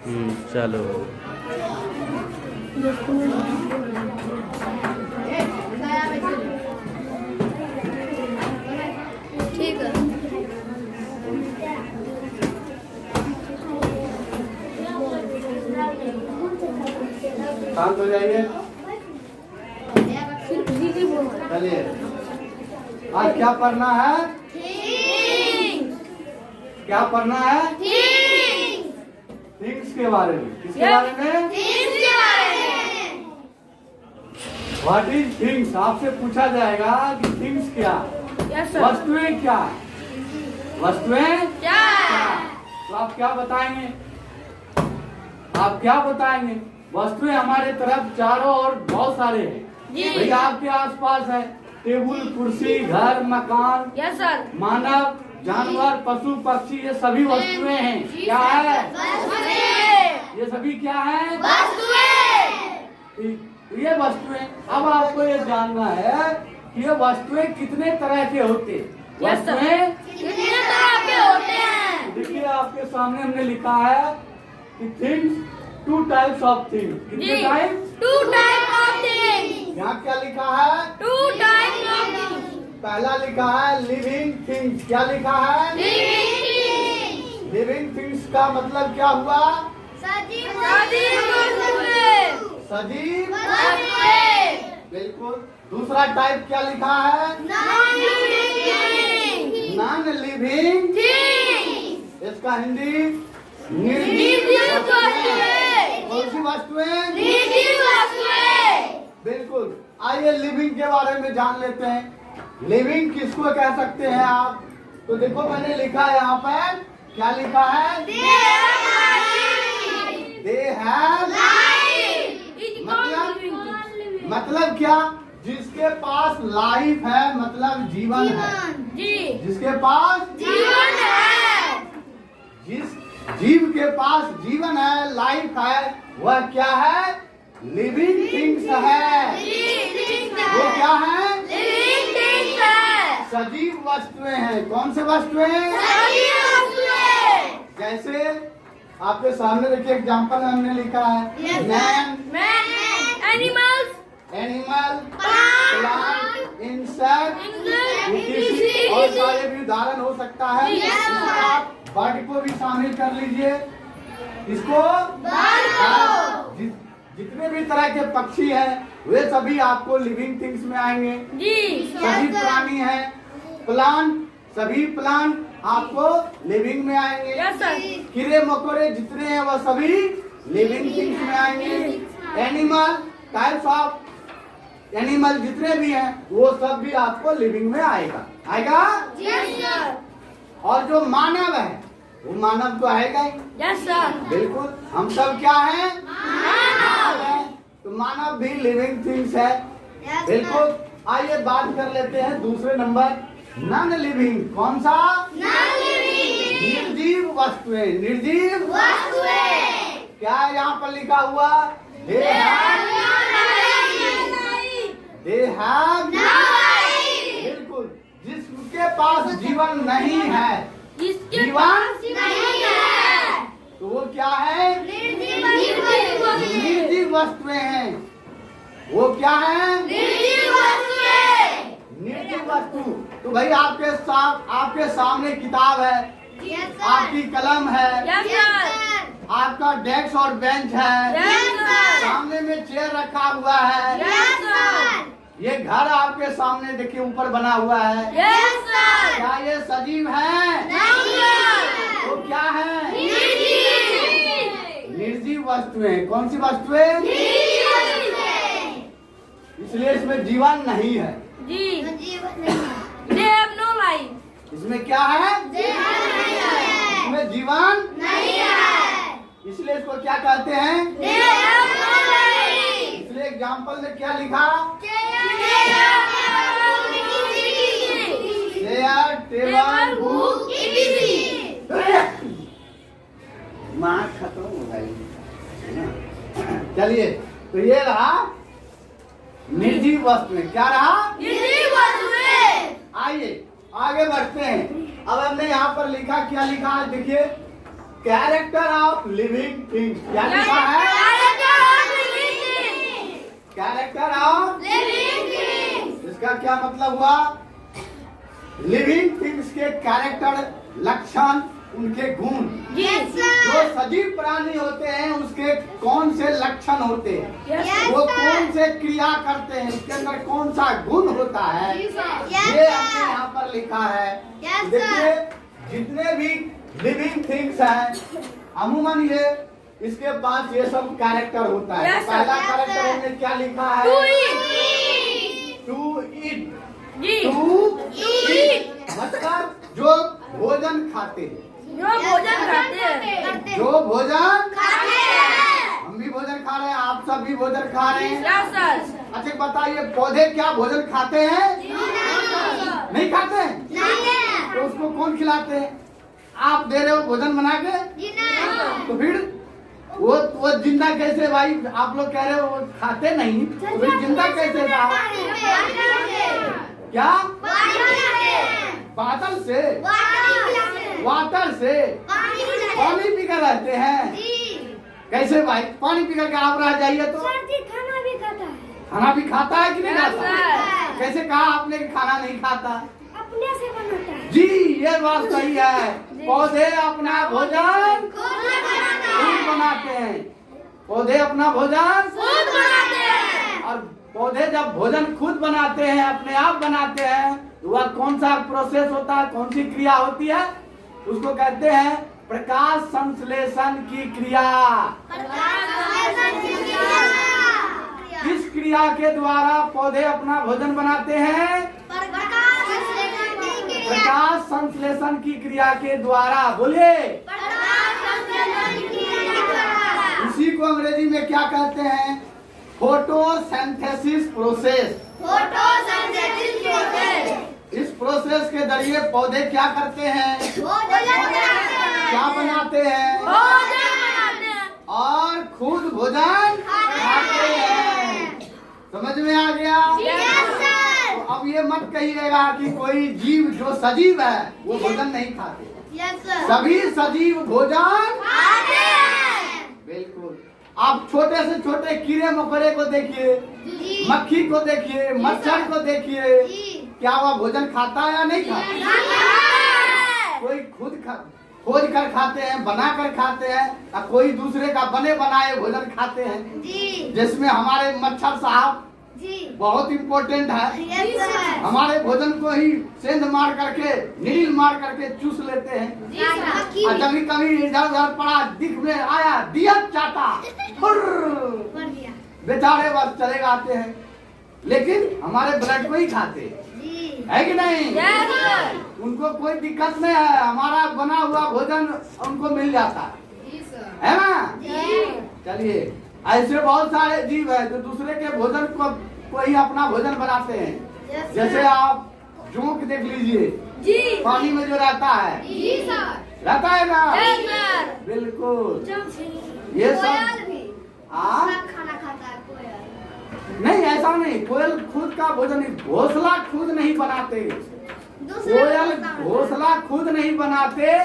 चलो। ठीक है। शांत हो जाइए। चलिए, आज क्या पढ़ना है? क्या पढ़ना है? थिंग्स के बारे में। किसके बारे में? What is things? आपसे पूछा जाएगा कि थिंग्स क्या, वस्तुएं क्या, वस्तुएं क्या। तो आप क्या बताएंगे? आप क्या बताएंगे? वस्तुएं हमारे तरफ चारों ओर बहुत सारे हैं। भैया आपके आसपास है टेबल, कुर्सी, घर, मकान, मानव, जानवर, पशु, पक्षी, ये सभी वस्तुएं हैं। क्या है? ये सभी क्या है? ये वस्तुएं। अब आपको ये जानना है कि ये वस्तुएं कितने तरह के होते। वस्तुएं कितने तरह के होते हैं? देखिए आपके सामने हमने लिखा है कि things, two types of things. कितने टाइप? 2 type of things. यहाँ क्या लिखा है? 2 टाइप ऑफ थिंग्स। पहला लिखा है लिविंग थिंग्स। क्या लिखा है? Living things. लिविंग थिंग्स का मतलब क्या हुआ? सजीव वस्तुएं। सजीव वस्तुएं। बिल्कुल। दूसरा टाइप क्या लिखा है? Non living non living things. इसका हिंदी निर्जीव वस्तुएं। कौन सी वस्तुएं? निर्जीव वस्तुएं। बिल्कुल। आइए लिविंग के बारे में जान लेते हैं। लिविंग किसको कह सकते हैं आप? तो देखो मैंने लिखा है यहाँ पर, क्या लिखा है? दे हैव मतलब क्या? जिसके पास लाइफ है, मतलब जीवन है। जिसके पास जीवन है। जिस जीव के पास जीवन है, लाइफ है, वह क्या है? लिविंग थिंग्स है। वो क्या है? सजीव वस्तुएं हैं। कौन से वस्तुएं? जैसे आपके सामने देखिए एग्जाम्पल हमने लिखा है मैन, एनिमल, प्लांट, इंसेक्ट, और सारे भी उदाहरण हो सकता है। इसमें आप बर्ड को भी शामिल कर लीजिए। इसको जितने भी तरह के पक्षी हैं वे सभी आपको लिविंग थिंग्स में आएंगे। सभी प्राणी हैं। प्लांट, सभी प्लांट आपको लिविंग में आएंगे। कीड़े मकोड़े जितने हैं वह सभी लिविंग थिंग्स में आएंगे। एनिमल, टाइप्स ऑफ एनिमल जितने भी हैं वो सब भी आपको लिविंग में आएगा। और जो मानव है वो मानव तो आएगा ही। बिल्कुल। हम सब क्या हैं? मानव है। तो मानव भी लिविंग थिंग्स है। बिल्कुल। आइए बात कर लेते हैं दूसरे नंबर, नॉन लिविंग। कौन सा? निर्जीव वस्तुएं। निर्जीव क्या है यहाँ पर लिखा हुआ? दे हैव बिल्कुल। जिसके पास जीवन नहीं है, जीवन तो वो क्या है? निर्जीव वस्तुएं हैं। वो क्या है? निर्जीव वस्तु। तो भाई आपके सामने किताब है, आपकी कलम है, आपका डेस्क और बेंच है, सामने में चेयर रखा हुआ है। ये घर आपके सामने देखिए ऊपर बना हुआ है। क्या ये सजीव है? तो क्या है? निर्जीव वस्तुएं। कौन सी वस्तुएं? इसलिए इसमें जीवन नहीं है। इसमें क्या है? इसमें जीवन नहीं है। इसलिए इसको क्या कहते हैं? इसलिए एग्जाम्पल में क्या लिखा? चेयर, टेबल, बुक, माँ खत्म हो गई। चलिए, तो ये रहा निर्जीव वस्तुएं। क्या रहा? आइए आगे बढ़ते हैं। अब हमने यहाँ पर लिखा, क्या लिखा है देखिए, कैरेक्टर ऑफ लिविंग थिंग्स। क्या लिखा है? कैरेक्टर ऑफ इसका क्या मतलब हुआ? लिविंग थिंग्स के कैरेक्टर, लक्षण, उनके गुण। जो सजीव प्राणी होते हैं उसके कौन से लक्षण होते हैं, वो कौन से क्रिया करते हैं, उसके अंदर कौन सा गुण होता है, ये हमने यहाँ पर लिखा है। देखिए जितने भी लिविंग थिंग्स हैं अमूमन ये इसके पास ये सब कैरेक्टर होता है। पहला कैरेक्टर हमने क्या लिखा है? To eat. मतलब जो भोजन खाते हैं, जो भोजन हम भी भोजन खा रहे हैं, आप सब भी भोजन खा रहे हैं। अच्छा बताइए पौधे क्या भोजन खाते हैं? नहीं खाते हैं। तो उसको कौन खिलाते हैं? आप दे रहे हो भोजन बना के, तो फिर वो जिंदा कैसे भाई? आप लोग कह रहे हो वो खाते नहीं, तो फिर जिंदा कैसे था? क्या? बादल से, वाटर से पानी पीकर रहते हैं। कैसे भाई? पानी पीकर के आप रह जाइए तो खाना भी खाता है। खाना भी खाता है कि नहीं खाता? कैसे कहा आपने कि खाना नहीं खाता? अपने से बनाता है। जी ये बात सही है। पौधे अपना भोजन खुद बनाते हैं। पौधे अपना भोजन खुद बनाते हैं। और पौधे जब भोजन खुद बनाते हैं, अपने आप बनाते हैं, तो वह कौन सा प्रोसेस होता है, कौन सी क्रिया होती है? उसको कहते हैं प्रकाश संश्लेषण की क्रिया। किस क्रिया के द्वारा पौधे अपना भोजन बनाते हैं? प्रकाश संश्लेषण की क्रिया के द्वारा। बोलिए। इसी को अंग्रेजी में क्या कहते हैं? Photosynthesis process. इस प्रोसेस के जरिए पौधे क्या करते हैं? क्या बनाते हैं? और खुद भोजन खाते हैं। समझ में आ गया? तो अब ये मत कहिएगा कि कोई जीव जो सजीव है वो भोजन नहीं खाते। सभी सजीव भोजन खाते हैं। बिल्कुल। आप छोटे से छोटे कीड़े मकोड़े को देखिए, मक्खी को देखिए, मच्छर को देखिए, क्या वह भोजन खाता है या नहीं खाता? कोई खुद खोज कर खाते हैं, बना कर खाते हैं, और कोई दूसरे का बने बनाए भोजन खाते हैं। जिसमें हमारे मच्छर साहब बहुत इम्पोर्टेंट है। हमारे भोजन को ही सेंध मार करके, नील मार करके चूस लेते हैं। और कभी कभी इधर उधर पड़ा, दिख में आया, दिया चाटा, बेचारे बस चले आते हैं। लेकिन हमारे ब्लड को ही खाते है कि नहीं? उनको कोई दिक्कत नहीं है, हमारा बना हुआ भोजन उनको मिल जाता है ना? चलिए ऐसे बहुत सारे जीव है जो दूसरे के भोजन को ही अपना भोजन बनाते हैं। जैसे आप जोंक देख लीजिए, पानी में जो रहता है, रहता है ना? बिल्कुल। ये सब खाना खाता है कोयल। नहीं, ऐसा नहीं। कोयल खुद का भोजन नहीं, घोंसला खुद नहीं बनाते। कोयल घोंसला खुद नहीं बनाते।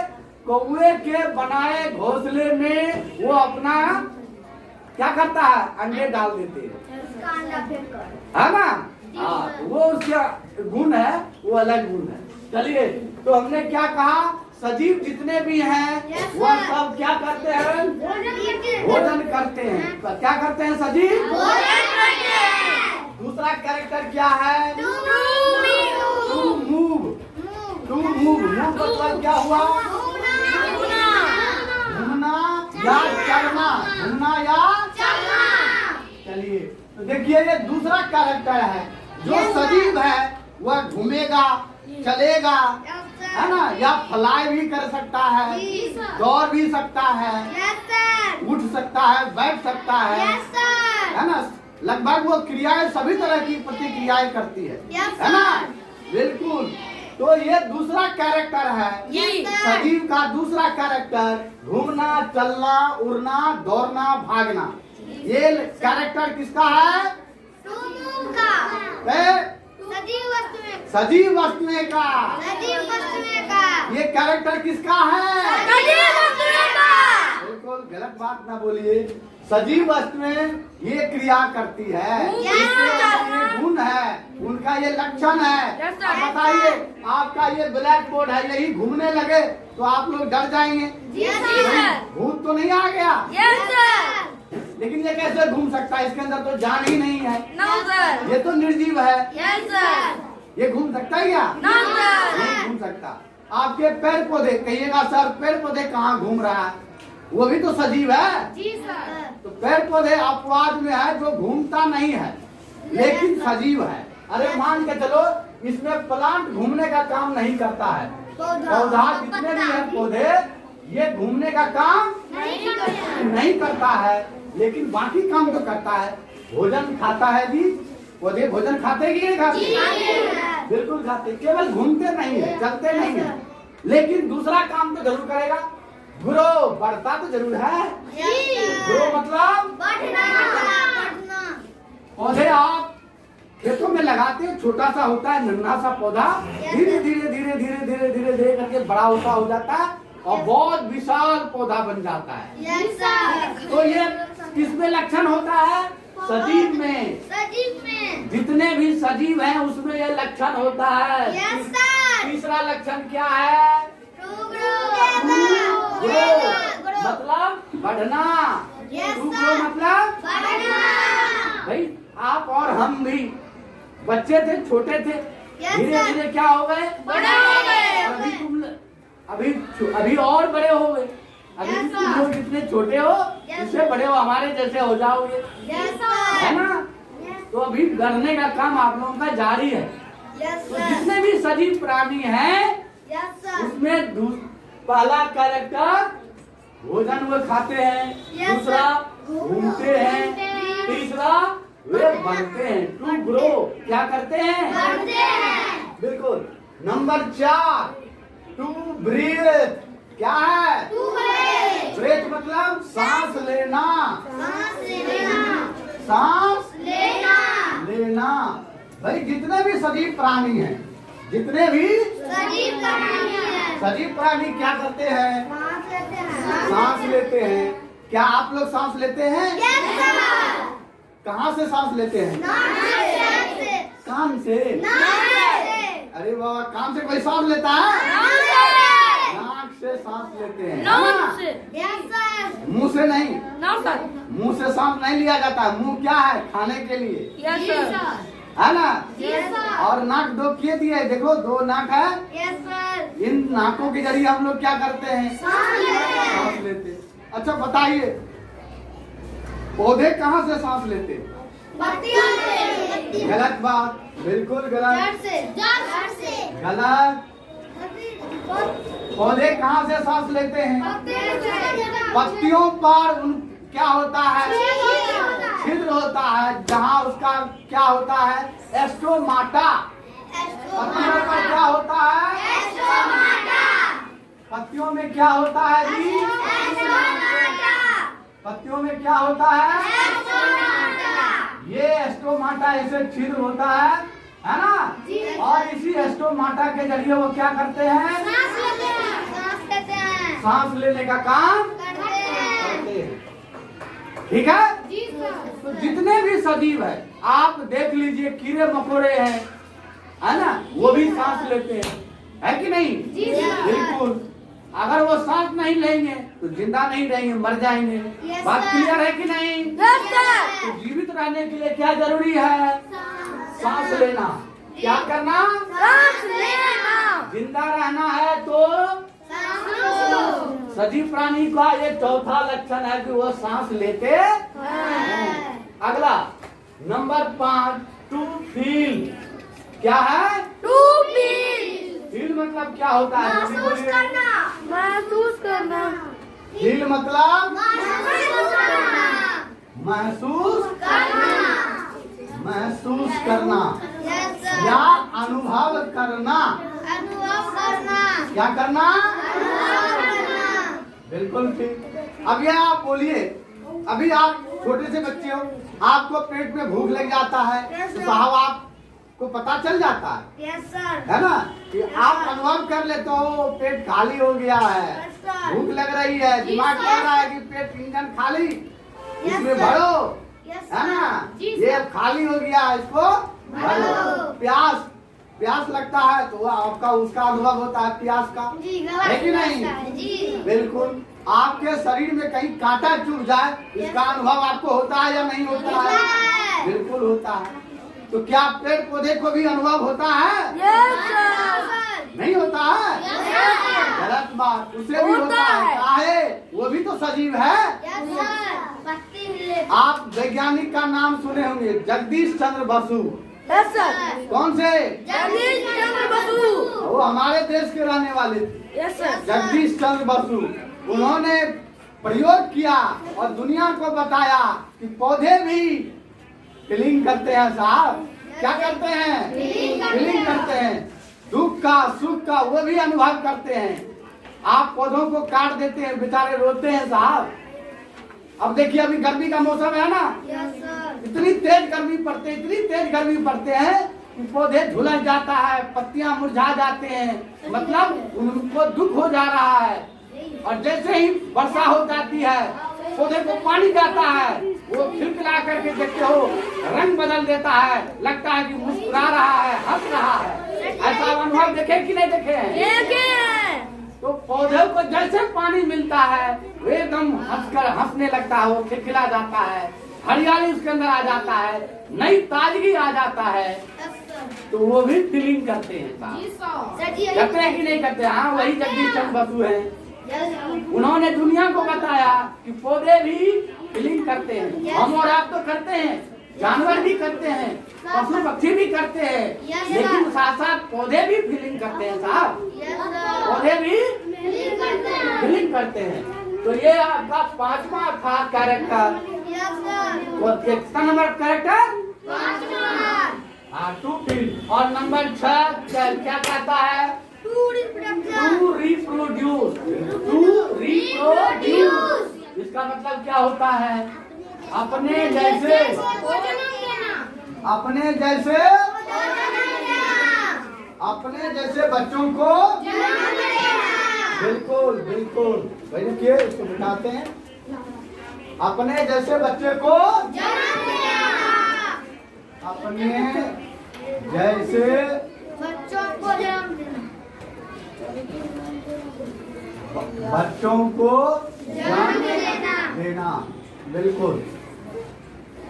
कौवे के बनाए घोंसले में वो अपना क्या करता है? अंडे डाल देते हैं, है ना? हाँ, वो उसका गुण है, वो अलग गुण है। चलिए, तो हमने क्या कहा? सजीव जितने भी हैं वह सब क्या करते हैं? भोजन करते हैं। क्या करते हैं? सजीव भोजन करते हैं। दूसरा कैरेक्टर क्या है? To move. टू मूव मतलब क्या हुआ? घूमना या चलना। घूमना या चलना। चलिए, तो देखिए ये दूसरा कैरेक्टर है। जो सजीव है वह घूमेगा, चलेगा, है ना? या फ्लाई भी कर सकता है, दौड़ भी सकता है, उठ सकता है, बैठ सकता है ना? लगभग वो क्रियाएं सभी तरह की प्रतिक्रियाएं करती है ना? बिल्कुल। तो ये दूसरा कैरेक्टर है सजीव का। दूसरा कैरेक्टर घूमना, चलना, उड़ना, दौड़ना, भागना। ये कैरेक्टर किसका है? सजीव वस्तुएं का। ये कैरेक्टर किसका है? सजीव वस्तुएं का। बिल्कुल गलत बात ना बोलिए। सजीव वस्तुएं ये क्रिया करती है, ये गुण है, उनका ये लक्षण है। अब बताइए, आपका ये ब्लैक बोर्ड है, यही घूमने लगे तो आप लोग डर जाएंगे। भूत तो नहीं आ गया, लेकिन ये कैसे घूम सकता है? इसके अंदर तो जान ही नहीं है। ये तो निर्जीव है। ये घूम सकता है क्या? नहीं घूम सकता। आपके पेड़ पौधे, कहिएगा सर पेड़ पौधे कहाँ घूम रहा है? वो भी तो सजीव है। जी सर। तो पेड़ पौधे अपवाद में है जो घूमता नहीं है लेकिन सजीव है। अरे मान के चलो, इसमें प्लांट घूमने का काम नहीं करता है। पौधा जितने भी है पौधे, ये घूमने का काम नहीं करता है, लेकिन बाकी काम तो करता है। भोजन खाता है जी, पौधे भोजन खाते कि नहीं खाते? बिल्कुल खाते, केवल घूमते नहीं है, चलते नहीं है, लेकिन दूसरा काम तो जरूर करेगा। ग्रो, बढ़ता तो जरूर है। ग्रो मतलब पौधे आप खेतों में लगाते हो, छोटा सा होता है, नन्हा सा पौधा, धीरे धीरे धीरे धीरे धीरे धीरे धीरे करके बड़ा होता हो जाता है और बहुत विशाल पौधा बन जाता है। तो ये किसमें लक्षण होता है? सजीव में। जितने भी सजीव हैं उसमें ये लक्षण होता है। तीसरा लक्षण क्या है? मतलब बढ़ना। मतलब भाई, आप और हम भी बच्चे थे, छोटे थे, धीरे धीरे क्या हो गए? बड़े हो गए। अभी और बड़े हो गए। अभी तुम लोग जितने छोटे हो, इससे बड़े हो, हमारे जैसे हो जाओगे, है ना? तो अभी बढ़ने का काम आप लोगों का जारी है। तो जितने भी सजीव प्राणी हैं, उसमें पहला कैरेक्टर भोजन वो खाते हैं, दूसरा घूमते हैं, तीसरा वे बढ़ते हैं। टू ग्रो, क्या करते हैं? बिल्कुल। नंबर 4, टू ब्रीथ, क्या है? ब्रेथ मतलब सांस लेना। सांस लेना। भाई जितने भी सजीव प्राणी हैं, जितने भी सजीव प्राणी क्या करते हैं? सांस लेते हैं। क्या आप लोग सांस लेते हैं? कहाँ से सांस लेते हैं? कान से। अरे बाबा, कान से कोई सांस लेता है? नाक से सांस लेते हैं। मुंह से नहीं। मुंह से सांस नहीं लिया जाता। मुंह क्या है? खाने के लिए, है ना? और नाक 2 किए दिए, देखो 2 नाक है। इन नाकों के जरिए हम लोग क्या करते हैं? सांस लेते। अच्छा बताइए, पौधे कहाँ से सांस लेते? गलत बात, बिल्कुल गलत। गलत। पौधे कहाँ से सांस लेते हैं? पत्तियों पर क्या होता है? छिद्र होता है, जहाँ उसका क्या होता है? एस्टोमाटा। पत्तियों पर क्या होता है? पत्तियों में क्या होता है जी? पत्तियों में क्या होता है? ये एस्टोमाटा, इसे छिद्र होता है ना? और इसी एस्टोमाटा के जरिए वो क्या करते हैं? सांस लेने का काम करते हैं। ठीक है? तो जितने भी सजीव है, आप देख लीजिए, कीड़े मकोड़े हैं, है ना? वो भी सांस लेते हैं, है कि नहीं? बिल्कुल। अगर वो सांस नहीं लेंगे तो जिंदा नहीं रहेंगे, मर जाएंगे। बात क्लियर है कि नहीं? तो जीवित रहने के लिए क्या जरूरी है? सांस लेना। क्या करना? सांस लेना। जिंदा रहना है तो सजीव प्राणी का ये चौथा लक्षण है कि वो सांस लेते हैं। अगला नंबर 5, टू फील। क्या है? To feel. फील मतलब क्या होता है? महसूस करना। फील मतलब महसूस करना या अनुभव करना। क्या करना? बिल्कुल ठीक। अब ये आप बोलिए, अभी आप छोटे से बच्चे हो, आपको पेट में भूख लग जाता है, तो साहब आप को पता चल जाता है, यस सर। है ना, कि आप अनुभव कर लेते हो पेट खाली हो गया है, यस सर। भूख लग रही है, जी दिमाग सर। कह रहा है कि पेट इंजन खाली, यस इसमें सर। भरो, यस है ना, जी ये सर। अब खाली हो गया है, इसको भरो। भरो। प्यास लगता है तो आपका उसका अनुभव होता है प्यास का, जी है कि नहीं? जी बिल्कुल। आपके शरीर में कहीं कांटा चुभ जाए, इसका अनुभव आपको होता है या नहीं होता होता है? है। बिल्कुल होता है। तो क्या पेड़ पौधे को भी अनुभव होता है? नहीं होता है? गलत बात, उसे भी होता है। काहे? वो भी तो सजीव है। आप वैज्ञानिक का नाम सुने होंगे, जगदीश चंद्र बसु। कौन से? वो हमारे देश के रहने वाले थे, जगदीश चंद्र बसु। उन्होंने प्रयोग किया और दुनिया को बताया कि पौधे भी फीलिंग करते हैं साहब। क्या करते हैं? फीलिंग करते हैं। दुख का सुख का वो भी अनुभव करते हैं। आप पौधों को काट देते हैं, बेचारे रोते हैं साहब। अब देखिए अभी गर्मी का मौसम है ना, इतनी तेज गर्मी पड़ती है, इतनी तेज गर्मी पड़ते हैं कि पौधे झुलस जाता है, पत्तियां मुरझा जाते हैं, मतलब उनको दुख हो जा रहा है। और जैसे ही वर्षा हो जाती है, पौधे को पानी जाता है, वो खिलखिला करके देखते हो रंग बदल देता है, लगता है कि मुस्कुरा रहा है, हंस रहा है। ऐसा अनुभव देखे कि नहीं देखे हैं? तो पौधे को जैसे पानी मिलता है वो एकदम हंसने लगता है, वो खिलखिला जाता है, हरियाली उसके अंदर आ जाता है, नई ताजगी आ जाता है। तो वो भी फीलिंग करते हैं साहब। करते हैं कि नहीं करते? हाँ, वही जगदीश चंद्र बसु हैं। उन्होंने दुनिया को बताया कि पौधे भी फीलिंग करते हैं। हम और आप तो करते हैं, जानवर भी करते हैं, पशु पक्षी भी करते हैं, लेकिन साथ साथ पौधे भी फीलिंग करते हैं साहब। पौधे भी फीलिंग करते हैं। तो ये आपका 5वां था कैरेक्टर। कितना नंबर कैरेक्टर? 2 फील। और नंबर 6 क्या कहता है? To reproduce. इसका मतलब क्या होता है? अपने जैसे बच्चों को। बिल्कुल बिल्कुल भाई, देखिए इसको बिठाते हैं। अपने जैसे बच्चे को, अपने जैसे बच्चों को जन्म देना। बिल्कुल।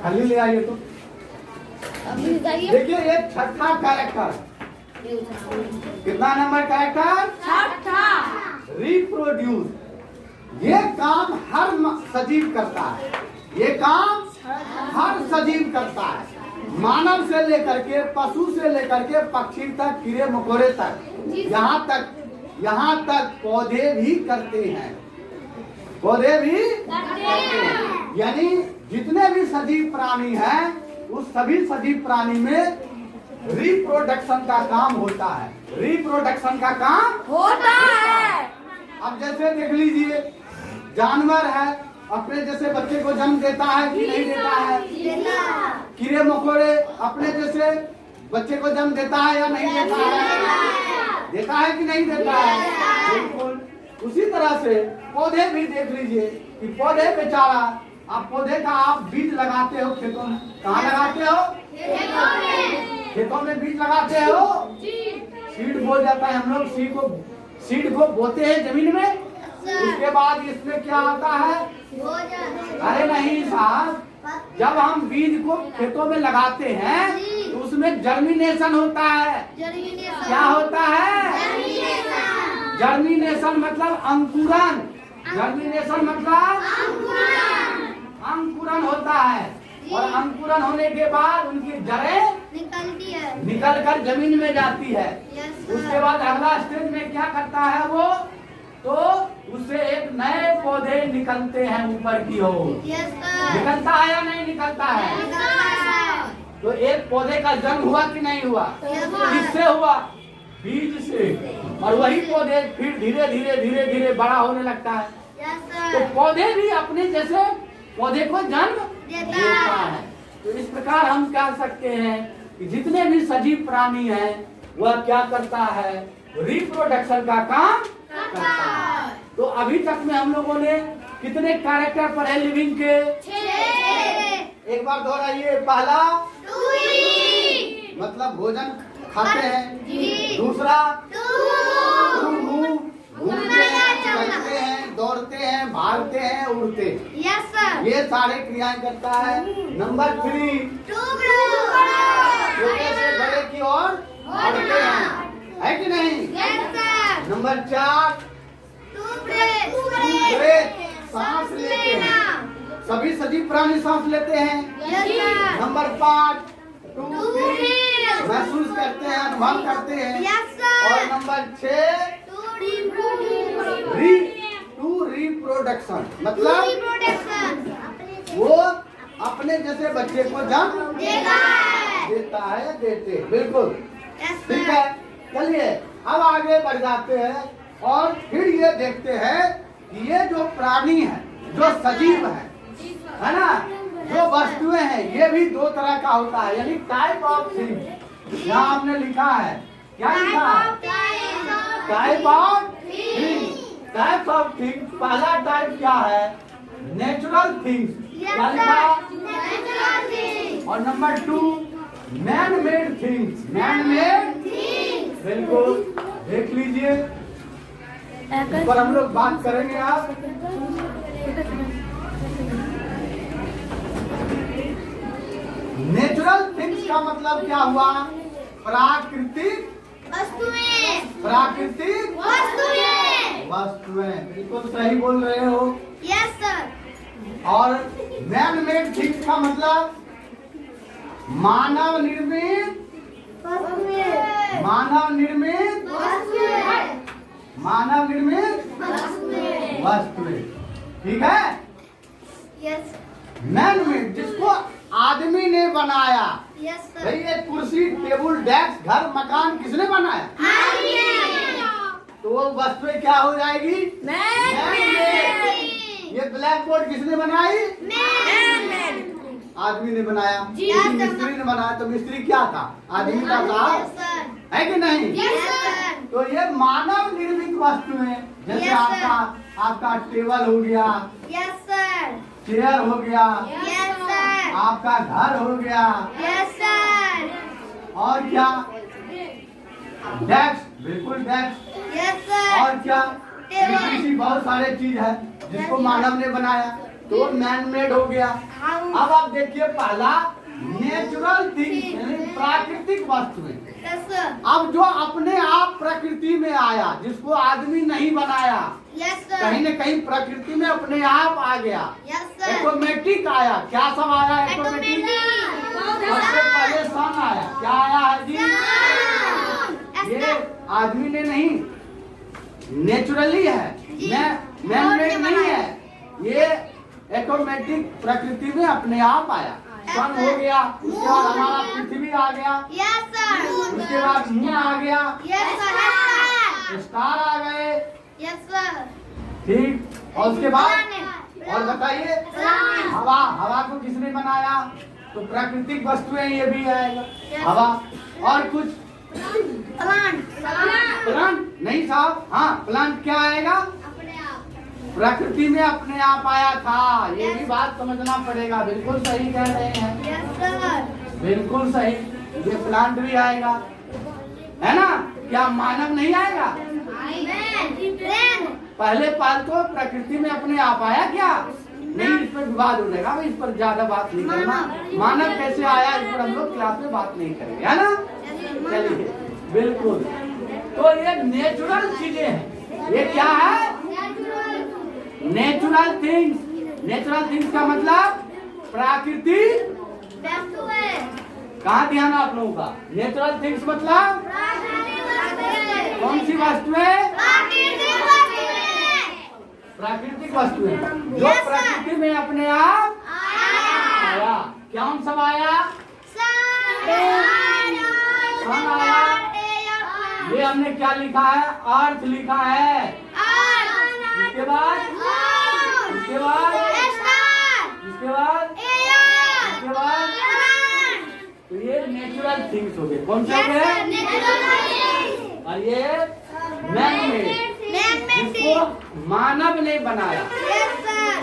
खाली ले आइए तो। देखिए ये 6ठा कैरेक्टर। कितना नंबर कैरेक्टर? 6ठा। रिप्रोड्यूस। ये काम हर सजीव करता है। ये काम हर सजीव करता है, मानव से लेकर के, पशु से लेकर के, पक्षी तक, कीड़े मकोड़े तक, यहाँ तक पौधे भी करते हैं। पौधे भी करते हैं। यानी जितने भी सजीव प्राणी हैं, उस सभी सजीव प्राणी में रिप्रोडक्शन का काम होता है। रिप्रोडक्शन का काम होता है। अब जैसे देख लीजिए, जानवर है, अपने जैसे बच्चे को जन्म देता है कि नहीं देता है? कीड़े मकोड़े अपने जैसे बच्चे को जन्म देता है या नहीं देता है? देता है कि नहीं देता है? बिल्कुल। उसी तरह से पौधे भी देख लीजिए कि पौधे बेचारा, आप पौधे का आप बीज लगाते हो खेतों में। कहाँ लगाते हो? खेतों में बीज लगाते हो। सीड बोल जाता है, हम लोग सीड को बोते हैं जमीन में। उसके बाद इसमें क्या आता है? अरे नहीं साहब, जब हम बीज को खेतों में लगाते हैं तो उसमें जर्मिनेशन होता है। क्या होता है? जर्मिनेशन मतलब अंकुरन। जर्मिनेशन मतलब अंकुरन होता है। और अंकुरन होने के बाद उनकी जड़ें निकल कर जमीन में जाती है। उसके बाद अगला स्टेज में क्या करता है वो? तो उससे एक नए पौधे निकलते हैं ऊपर की ओर। निकलता है या नहीं निकलता है? तो एक पौधे का जन्म हुआ कि नहीं हुआ? किससे हुआ? बीज से। और वही पौधे फिर धीरे धीरे धीरे धीरे बड़ा होने लगता है। तो पौधे भी अपने जैसे पौधे को जन्म देता है। तो इस प्रकार हम कह सकते हैं कि जितने भी सजीव प्राणी हैं वह क्या करता है, रिप्रोडक्शन का काम करता है। तो अभी तक में हम लोगों ने कितने कैरेक्टर पढ़े लिविंग के? 6 एक बार दोहराइए। पहला टू मतलब भोजन खाते हैं, जी। दूसरा टू घूमते हैं, चलते हैं, दौड़ते हैं, भागते हैं, उड़ते हैं। यस सर ये सारे क्रियाएं करता है। नंबर 3 टू छोटे से बड़े की ओर बढ़ते हैं, है कि नहीं? Yes sir number 4 to breathe सांस लेते हैं। सभी सजीव प्राणी सांस लेते हैं। Yes sir number 5 to feel महसूस करते हैं, अनुभव करते हैं। यस और सर नंबर 6 टू रिप्रोडक्शन मतलब वो अपने जैसे बच्चे को जन्म देता है, देते। बिल्कुल ठीक है। चलिए अब आगे बढ़ जाते हैं और फिर ये देखते हैं कि ये जो प्राणी है, जो सजीव है ना, जो वस्तुएं हैं, ये भी दो तरह का होता है, यानी टाइप ऑफ थिंग। यहाँ हमने लिखा है, क्या लिखा है? Type of thing. Type of thing पहला टाइप क्या है? Natural things. क्या लिखा है? और number 2 man made things. Man made बिल्कुल देख लीजिए, इस पर हम लोग बात करेंगे। आप नेचुरल थिंग्स का मतलब क्या हुआ? प्राकृतिक प्राकृतिक वस्तुएं। बिल्कुल सही बोल रहे हो। यस सर और मैन मेड थिंग्स का मतलब मानव निर्मित वस्तुएं। ठीक है। यस मैन मेड जिसको आदमी ने बनाया। यस भाई ये कुर्सी, टेबल, डेस्क, घर, मकान किसने बनाया? तो वो वस्तुएं क्या हो जाएगी? ये ब्लैक बोर्ड किसने बनाई? आदमी ने बनाया। किसी मिस्त्री ने बनाया। तो मिस्त्री क्या था? आदमी का था, है कि नहीं? तो ये मानव निर्मित वस्तुएं, जैसे Yes, sir. आपका टेबल हो गया, यस सर चेयर हो गया, यस सर आपका घर हो गया, यस सर और क्या? डेस्क, बिल्कुल डेस्क। यस सर और क्या? टेबल। ऐसी बहुत सारे चीज है जिसको मानव ने बनाया, तो मैन मेड हो गया। अब आप देखिए पहला नेचुरल थिंग यानी प्राकृतिक वस्तुएं। यस सर अब जो अपने आप प्रकृति में आया, जिसको आदमी नहीं बनाया, यस सर कहीं न कहीं प्रकृति में अपने आप आ गया, यस सर ऑटोमेटिक आया। क्या सब आया? ऑटोमेटिक। सबसे पहले सन आया। क्या आया है जी? ये आदमी ने नहीं, नेचुरली है, मैन मेड नहीं है, ये ऑटोमेटिक प्रकृति में अपने आप आया। सन हो गया, उसके बाद हमारा पृथ्वी आ गया, यस सर उसके बाद मून आ गया, यस सर स्टार आ गए, यस सर ठीक। और उसके बाद और बताइए हवा। हवा को किसने बनाया? तो प्राकृतिक वस्तुएं ये भी आएगा, हवा। और कुछ प्लांट नहीं साहब? हाँ, प्लांट क्या आएगा? प्रकृति में अपने आप आया था। ये भी बात समझना पड़ेगा। बिल्कुल सही कह रहे हैं, यस सर बिल्कुल सही। ये प्लांट भी आएगा, है ना? क्या मानव नहीं आएगा? पहले पाल तो प्रकृति में अपने आप आया क्या? नहीं, इस पर विवाद हो जाएगा, इस पर ज्यादा बात नहीं करना। मानव कैसे आया इस पर हम लोग क्लास में बात नहीं करेंगे, है ना? चलिए, बिल्कुल। तो ये नेचुरल चीजें हैं। ये क्या है? Natural things. नेचुरल थिंग्स का मतलब प्राकृतिक। कहाँ ध्यान आप लोगों का? नेचुरल थिंग्स मतलब कौन सी वस्तुएं? प्राकृतिक वस्तुएं जो Yes, sir. प्रकृति में अपने आप आया। कौन सब आया? सन आया। ये हमने क्या लिखा है? अर्थ लिखा है। इसके बाद इसके बाद इसके बाद इसके बाद तो ये नेचुरल नेचुरल थिंग्स हो गए। कौन से हो गए? और ये मैन मेड, जिसको मानव ने बनाया।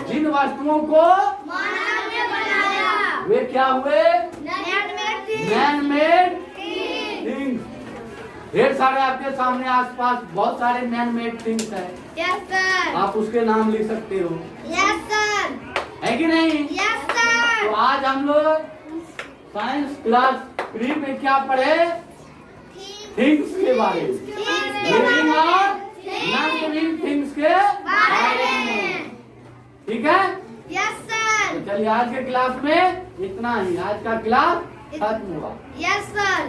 जिन वस्तुओं को वे क्या हुए? Man made things. ढेर सारे आपके सामने आसपास बहुत सारे मैन मेड थिंग्स है। आप उसके नाम लिख सकते हो, है कि नहीं? तो आज हम लोग साइंस क्लास 3 में क्या पढ़े? थिंग्स के बारे में, लिविंग और नॉन लिविंग थिंग्स के बारे में। ठीक है? तो चलिए आज के क्लास में इतना ही। आज का क्लास खत्म हुआ। Yes, sir.